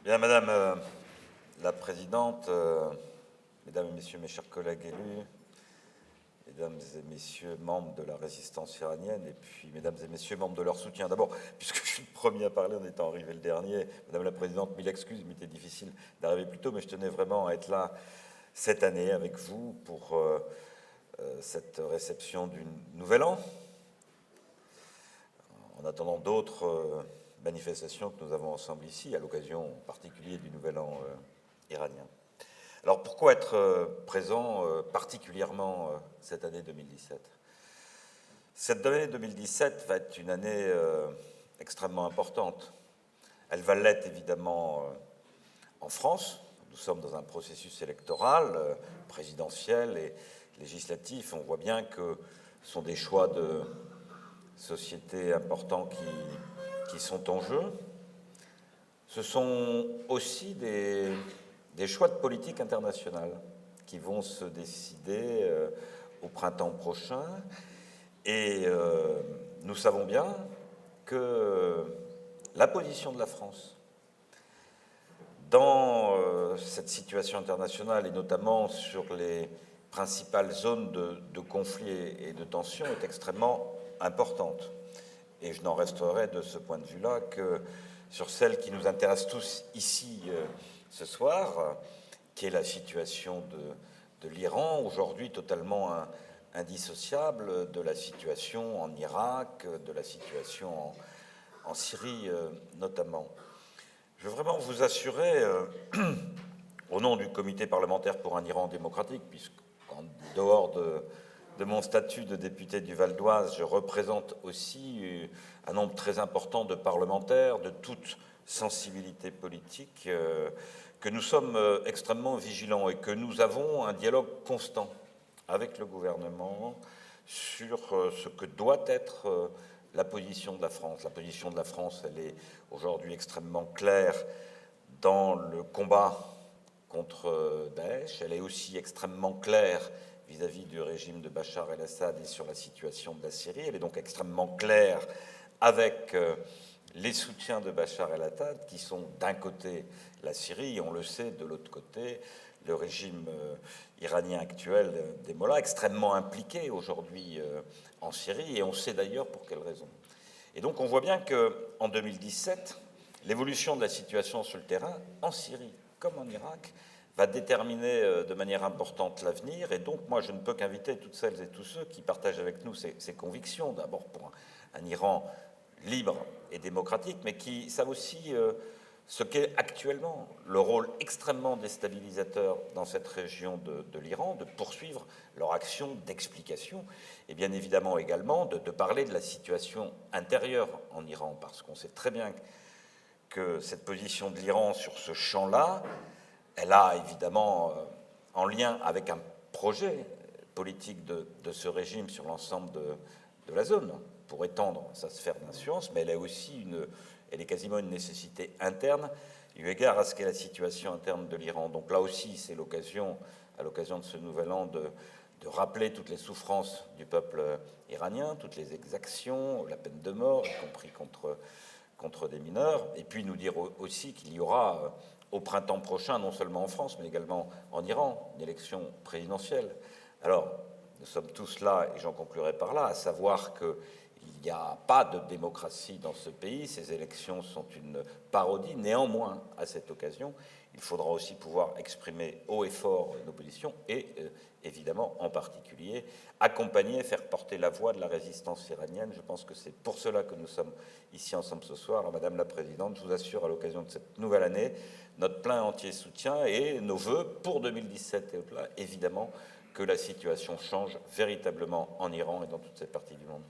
Bien, Madame la Présidente, Mesdames et Messieurs, mes chers collègues élus, Mesdames et Messieurs, membres de la résistance iranienne, et puis Mesdames et Messieurs, membres de leur soutien. D'abord, puisque je suis le premier à parler en étant arrivé le dernier, Madame la Présidente, mille excuses, il m'était difficile d'arriver plus tôt, mais je tenais vraiment à être là cette année avec vous pour cette réception du Nouvel An, en attendant d'autres manifestations que nous avons ensemble ici, à l'occasion en particulier du Nouvel An iranien. Alors pourquoi être présent particulièrement cette année 2017 ? Cette année 2017 va être une année extrêmement importante. Elle va l'être évidemment en France. Nous sommes dans un processus électoral, présidentiel et législatif. On voit bien que ce sont des choix de société importants qui sont en jeu. Ce sont aussi des choix de politique internationale qui vont se décider au printemps prochain. Et nous savons bien que la position de la France dans cette situation internationale, et notamment sur les principales zones de conflit et de tension, est extrêmement importante. Et je n'en resterai de ce point de vue-là que sur celle qui nous intéresse tous ici ce soir, qui est la situation de l'Iran, aujourd'hui totalement indissociable de la situation en Irak, de la situation en Syrie notamment. Je veux vraiment vous assurer, au nom du Comité parlementaire pour un Iran démocratique, puisqu'en dehors de mon statut de député du Val d'Oise, je représente aussi un nombre très important de parlementaires de toute sensibilité politique, que nous sommes extrêmement vigilants et que nous avons un dialogue constant avec le gouvernement sur ce que doit être la position de la France. La position de la France, elle est aujourd'hui extrêmement claire dans le combat contre Daesh. Elle est aussi extrêmement claire vis-à-vis du régime de Bachar el-Assad et sur la situation de la Syrie. Elle est donc extrêmement claire avec les soutiens de Bachar el-Assad, qui sont d'un côté la Syrie, et on le sait, de l'autre côté, le régime iranien actuel des Mollahs, extrêmement impliqué aujourd'hui en Syrie, et on sait d'ailleurs pour quelles raisons. Et donc on voit bien qu'en 2017, l'évolution de la situation sur le terrain, en Syrie comme en Irak, va déterminer de manière importante l'avenir. Et donc moi je ne peux qu'inviter toutes celles et tous ceux qui partagent avec nous ces convictions, d'abord pour un Iran libre et démocratique, mais qui savent aussi ce qu'est actuellement le rôle extrêmement déstabilisateur dans cette région de l'Iran, de poursuivre leur action d'explication, et bien évidemment également de parler de la situation intérieure en Iran, parce qu'on sait très bien que cette position de l'Iran sur ce champ-là, elle a évidemment en lien avec un projet politique de ce régime sur l'ensemble de la zone, pour étendre sa sphère d'influence, mais elle est quasiment une nécessité interne, eu égard à ce qu'est la situation interne de l'Iran. Donc là aussi, c'est l'occasion, à l'occasion de ce nouvel an, de rappeler toutes les souffrances du peuple iranien, toutes les exactions, la peine de mort, y compris contre des mineurs, et puis nous dire aussi qu'il y aura au printemps prochain, non seulement en France, mais également en Iran, une élection présidentielle. Alors, nous sommes tous là, et j'en conclurai par là, à savoir qu'il n'y a pas de démocratie dans ce pays, ces élections sont une parodie. Néanmoins, à cette occasion, il faudra aussi pouvoir exprimer haut et fort nos positions et, évidemment, en particulier, accompagner, faire porter la voix de la résistance iranienne. Je pense que c'est pour cela que nous sommes ici ensemble ce soir. Alors, Madame la Présidente, je vous assure, à l'occasion de cette nouvelle année, notre plein entier soutien et nos vœux pour 2017 et au-delà, évidemment, que la situation change véritablement en Iran et dans toutes ces parties du monde.